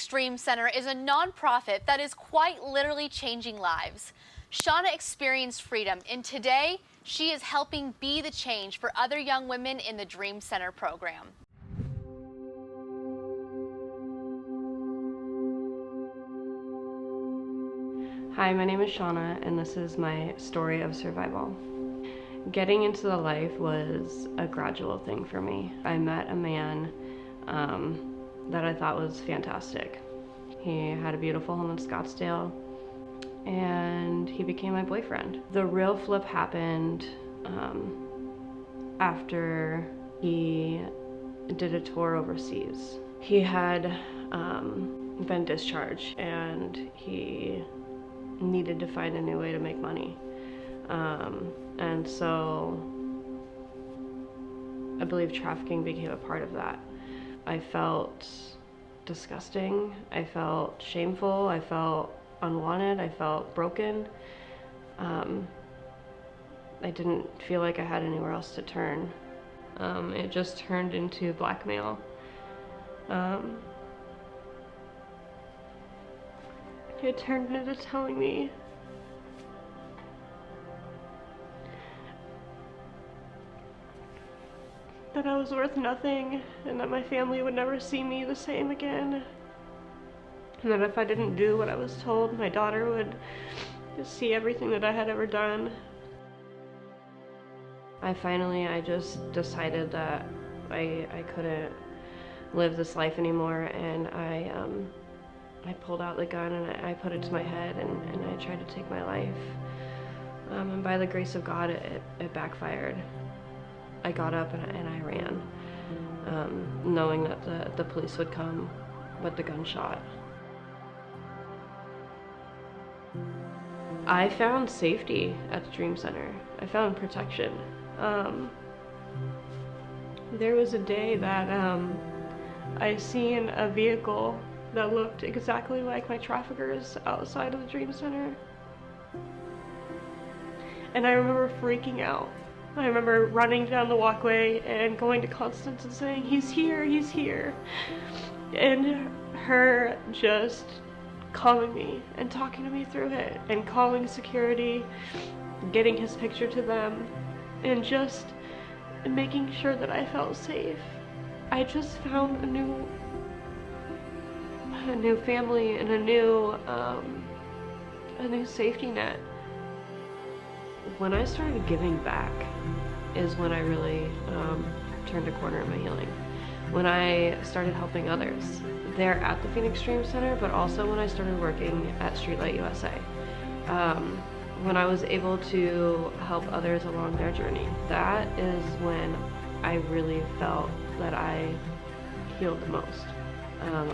Phoenix Dream Center is a nonprofit that is quite literally changing lives. Shauna experienced freedom, and today she is helping be the change for other young women in the Dream Center program. Hi, my name is Shauna, and this is my story of survival. Getting into the life was a gradual thing for me. I met a man that I thought was fantastic. He had a beautiful home in Scottsdale, and he became my boyfriend. The real flip happened after he did a tour overseas. He had been discharged, and he needed to find a new way to make money. And so I believe trafficking became a part of that. I felt disgusting, I felt shameful, I felt unwanted, I felt broken. I didn't feel like I had anywhere else to turn. It just turned into blackmail. It turned into telling me that I was worth nothing and that my family would never see me the same again. And that if I didn't do what I was told, my daughter would just see everything that I had ever done. I just decided that I couldn't live this life anymore, and I pulled out the gun and I put it to my head and I tried to take my life. And by the grace of God, it backfired. I got up and I ran, knowing that the police would come with the gunshot. I found safety at the Dream Center. I found protection. There was a day that I seen a vehicle that looked exactly like my traffickers outside of the Dream Center. And I remember freaking out. I remember running down the walkway and going to Constance and saying, "He's here, he's here." And her just calming me and talking to me through it and calling security, getting his picture to them, and just making sure that I felt safe. I just found a new family and a new safety net. When I started giving back is when I really turned a corner in my healing. When I started helping others there at the Phoenix Dream Center, but also when I started working at Streetlight USA. When I was able to help others along their journey, that is when I really felt that I healed the most.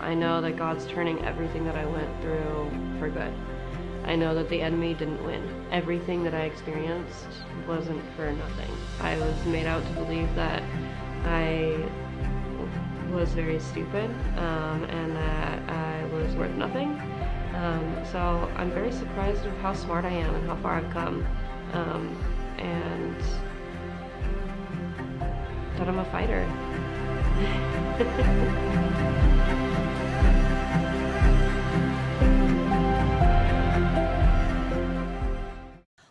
I know that God's turning everything that I went through for good. I know that the enemy didn't win. Everything that I experienced wasn't for nothing. I was made out to believe that I was very stupid and that I was worth nothing. So I'm very surprised of how smart I am and how far I've come, and that I'm a fighter.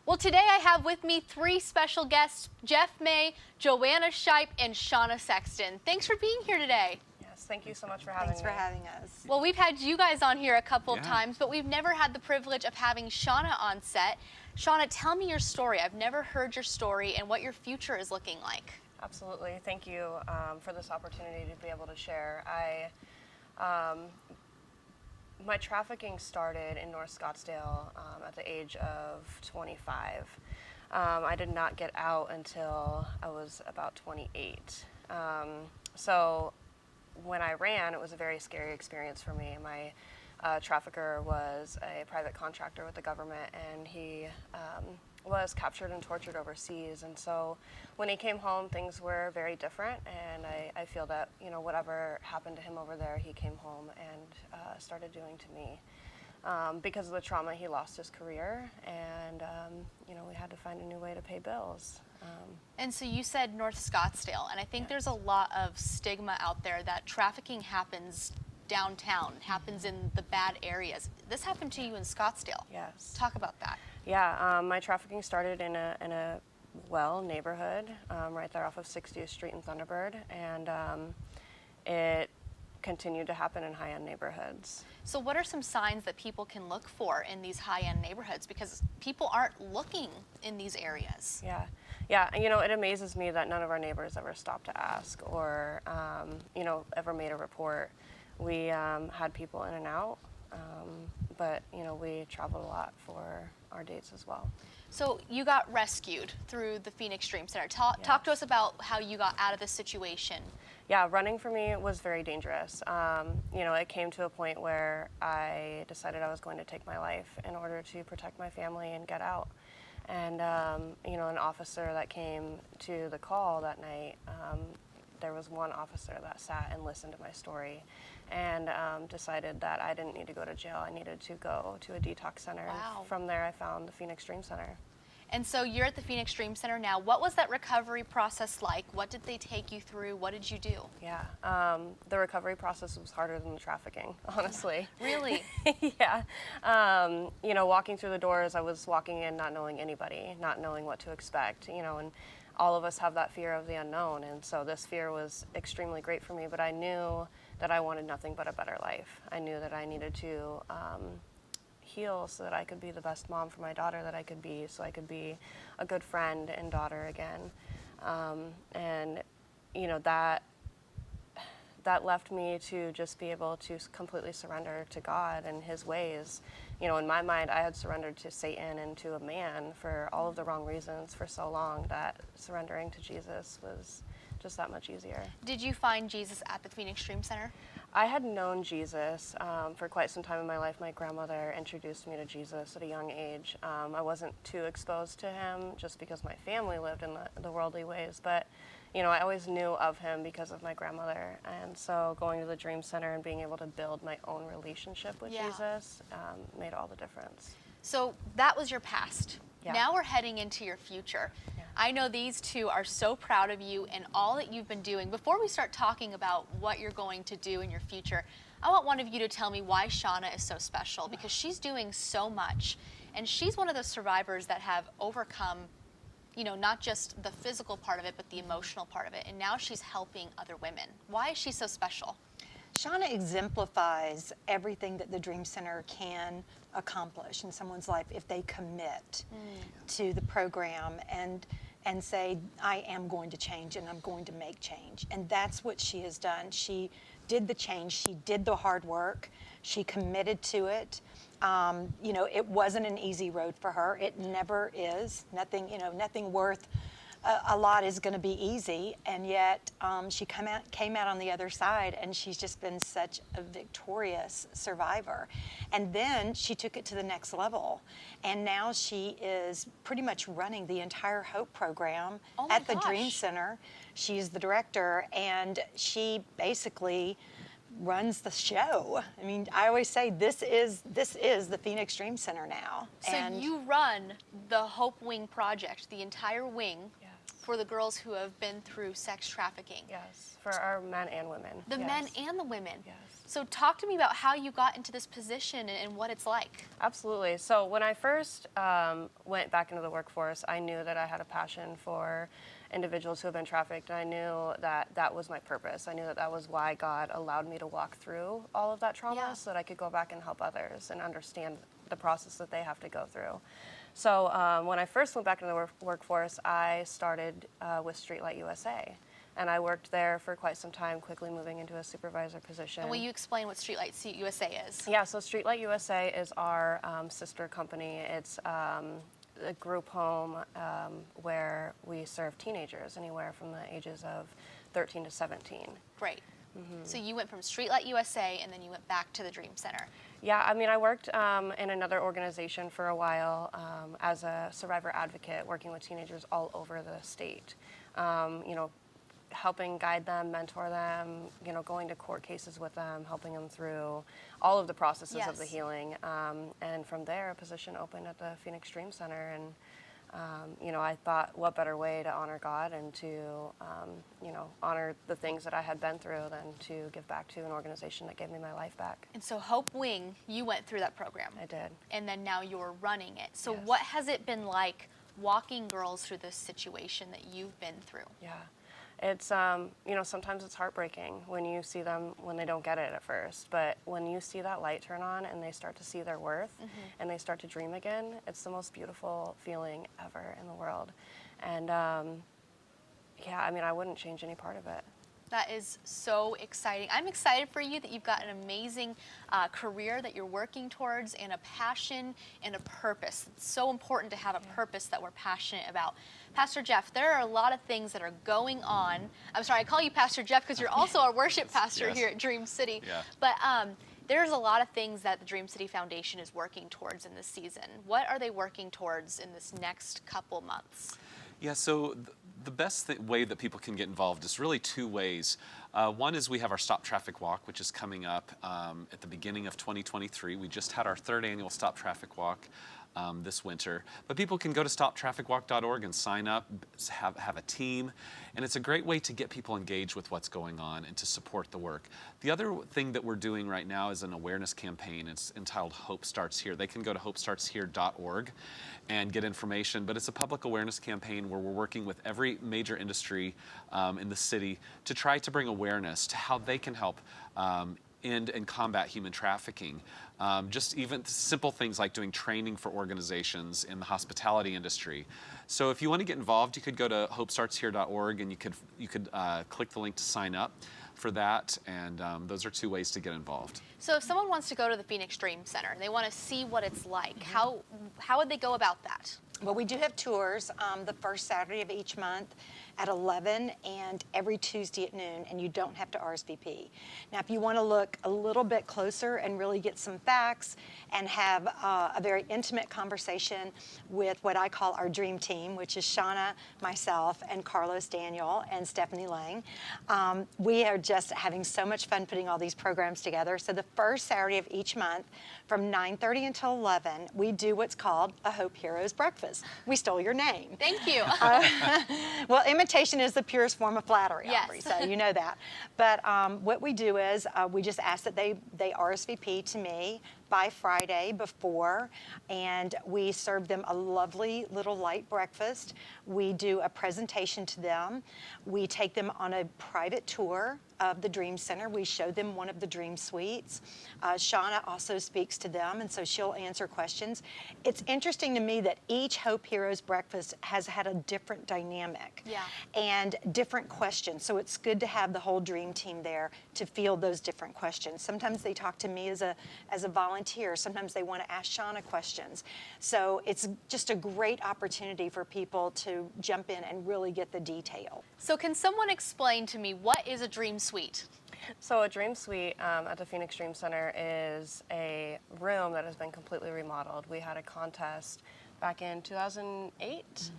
Well, today I have with me three special guests: Jeff May, Joanna Shipe, and Shauna Sexton. Thanks for being here today. Yes, thank you so much for having Thanks for having us. Well, we've had you guys on here a couple of times, but we've never had the privilege of having Shauna on set. Shauna, tell me your story. I've never heard your story and what your future is looking like. Absolutely. Thank you for this opportunity to be able to share. My trafficking started in North Scottsdale at the age of 25. I did not get out until I was about 28. So when I ran, it was a very scary experience for me. My trafficker was a private contractor with the government, and he was captured and tortured overseas. And so when he came home, things were very different, and I feel that, you know, whatever happened to him over there, he came home and started doing to me. Because of the trauma, he lost his career, and you know, we had to find a new way to pay bills. And so you said North Scottsdale, and I think there's a lot of stigma out there that trafficking happens downtown, it happens in the bad areas. This happened to you in Scottsdale. Yes. Talk about that. Yeah, my trafficking started in a neighborhood right there off of 60th Street in Thunderbird, and it continued to happen in high-end neighborhoods. So what are some signs that people can look for in these high-end neighborhoods? Because people aren't looking in these areas. Yeah, yeah, and it amazes me that none of our neighbors ever stopped to ask or, ever made a report. We had people in and out, but, we traveled a lot for our dates as well. So you got rescued through the Phoenix Dream Center. Talk to us about how you got out of this situation. Yeah, running for me was very dangerous. It came to a point where I decided I was going to take my life in order to protect my family and get out. And, an officer that came to the call that night, there was one officer that sat and listened to my story and decided that I didn't need to go to jail. I needed to go to a detox center. Wow. And from there, I found the Phoenix Dream Center. And so you're at the Phoenix Dream Center now. What was that recovery process like? What did they take you through? What did you do? Yeah, the recovery process was harder than the trafficking, honestly. Really? Yeah. Walking through the doors, I was walking in not knowing anybody, not knowing what to expect, and all of us have that fear of the unknown. And so this fear was extremely great for me, but I knew that I wanted nothing but a better life. I knew that I needed to heal so that I could be the best mom for my daughter that I could be, so I could be a good friend and daughter again. That left me to just be able to completely surrender to God and his ways. In my mind, I had surrendered to Satan and to a man for all of the wrong reasons for so long that surrendering to Jesus was just that much easier. Did you find Jesus at the Phoenix Dream Center? I had known Jesus for quite some time in my life. My grandmother introduced me to Jesus at a young age. I wasn't too exposed to him just because my family lived in the worldly ways, but I always knew of him because of my grandmother. And so going to the Dream Center and being able to build my own relationship with Jesus made all the difference. So that was your past. Yeah. Now we're heading into your future. Yeah. I know these two are so proud of you and all that you've been doing. Before we start talking about what you're going to do in your future, I want one of you to tell me why Shauna is so special, because she's doing so much. And she's one of those survivors that have overcome, not just the physical part of it, but the emotional part of it. And now she's helping other women. Why is she so special? Shauna exemplifies everything that the Dream Center can accomplish in someone's life if they commit to the program and say, I am going to change and I'm going to make change. And that's what she has done. She did the change. She did the hard work. She committed to it. It wasn't an easy road for her. It never is. Nothing worth a lot is going to be easy, and yet she came out on the other side, and she's just been such a victorious survivor. And then she took it to the next level, and now she is pretty much running the entire Hope program at the Dream Center. She's the director, and she basically runs the show. I mean, I always say this is the Phoenix Dream Center now. So you run the Hope Wing project, the entire wing, for the girls who have been through sex trafficking. Yes, for our men and women. The men and the women. Yes. So talk to me about how you got into this position and what it's like. Absolutely. So when I first went back into the workforce, I knew that I had a passion for individuals who have been trafficked, and I knew that that was my purpose. I knew that that was why God allowed me to walk through all of that trauma so that I could go back and help others and understand the process that they have to go through. So when I first went back into the workforce, I started with Streetlight USA. And I worked there for quite some time, quickly moving into a supervisor position. And will you explain what Streetlight USA is? Yeah, so Streetlight USA is our sister company. It's a group home where we serve teenagers anywhere from the ages of 13 to 17. Great. So you went from Streetlight USA and then you went back to the Dream Center. Yeah, I mean, I worked in another organization for a while as a survivor advocate, working with teenagers all over the state. Helping guide them, mentor them, going to court cases with them, helping them through all of the processes of the healing. And from there, a position opened at the Phoenix Dream Center, and You know, I thought, what better way to honor God and to, you know, honor the things that I had been through than to give back to an organization that gave me my life back. And so Hope Wing, you went through that program. I did. And then now you're running it. So Yes. what has it been like walking girls through this situation that you've been through? Yeah. It's, you know, sometimes it's heartbreaking when you see them when they don't get it at first. But when you see that light turn on and they start to see their worth and they start to dream again, it's the most beautiful feeling ever in the world. And, yeah, I mean, I wouldn't change any part of it. That is so exciting. I'm excited for you that you've got an amazing career that you're working towards and a passion and a purpose. It's so important to have a purpose that we're passionate about. Pastor Jeff, there are a lot of things that are going on. I'm sorry, I call you Pastor Jeff because you're also our worship pastor Yes. here at Dream City. Yeah. But there's a lot of things that the Dream City Foundation is working towards in this season. What are they working towards in this next couple months? Yeah, so the best way that people can get involved is really two ways. One is we have our Stop Traffic Walk, which is coming up at the beginning of 2023. We just had our third annual Stop Traffic Walk this winter. But people can go to stoptrafficwalk.org and sign up, have a team, and it's a great way to get people engaged with what's going on and to support the work. The other thing that we're doing right now is an awareness campaign. It's entitled Hope Starts Here. They can go to hopestartshere.org and get information, but it's a public awareness campaign where we're working with every major industry in the city to try to bring awareness to how they can help end and combat human trafficking. Just even simple things like doing training for organizations in the hospitality industry. So if you want to get involved, you could go to hopestartshere.org and you could click the link to sign up for that, and those are two ways to get involved. So if someone wants to go to the Phoenix Dream Center and they want to see what it's like, how would they go about that? Well, we do have tours the first Saturday of each month at 11 and every Tuesday at noon, and you don't have to RSVP. Now, if you want to look a little bit closer and really get some facts and have a very intimate conversation with what I call our dream team, which is Shauna, myself, and Carlos Daniel, and Stephanie Lang, we are just having so much fun putting all these programs together. So the first Saturday of each month from 9:30 until 11, we do what's called a Hope Heroes Breakfast. We stole your name. Thank you. Well, imitation is the purest form of flattery, Yes. Aubrey, so you know that. But what we do is we just ask that they RSVP to me by Friday before, and we serve them a lovely little light breakfast. We do a presentation to them. We take them on a private tour of the Dream Center. We show them one of the Dream Suites. Shauna also speaks to them, and so she'll answer questions. It's interesting to me that each Hope Heroes breakfast has had a different dynamic and different questions. So it's good to have the whole Dream team there to field those different questions. Sometimes they talk to me as a volunteer. Sometimes they want to ask Shauna questions. So it's just a great opportunity for people to jump in and really get the detail. So can someone explain to me, what is a Dream Suite? So a Dream Suite at the Phoenix Dream Center is a room that has been completely remodeled. We had a contest back in 2008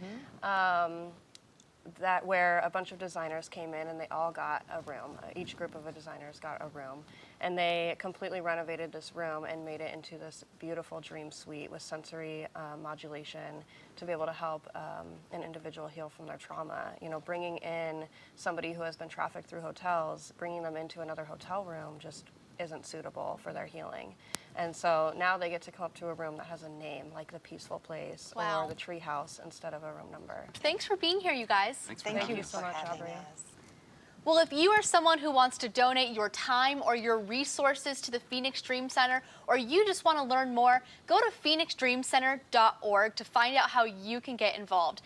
that where a bunch of designers came in and they all got a room. Each group of designers got a room. And they completely renovated this room and made it into this beautiful dream suite with sensory modulation to be able to help an individual heal from their trauma. You know, bringing in somebody who has been trafficked through hotels, bringing them into another hotel room just isn't suitable for their healing. And so now they get to come up to a room that has a name, like the Peaceful Place Wow. or the Tree House instead of a room number. Thanks for being here, you guys. Thanks for Thank having you us. so for much, having Aubrey. us. Well, if you are someone who wants to donate your time or your resources to the Phoenix Dream Center, or you just want to learn more, go to phoenixdreamcenter.org to find out how you can get involved.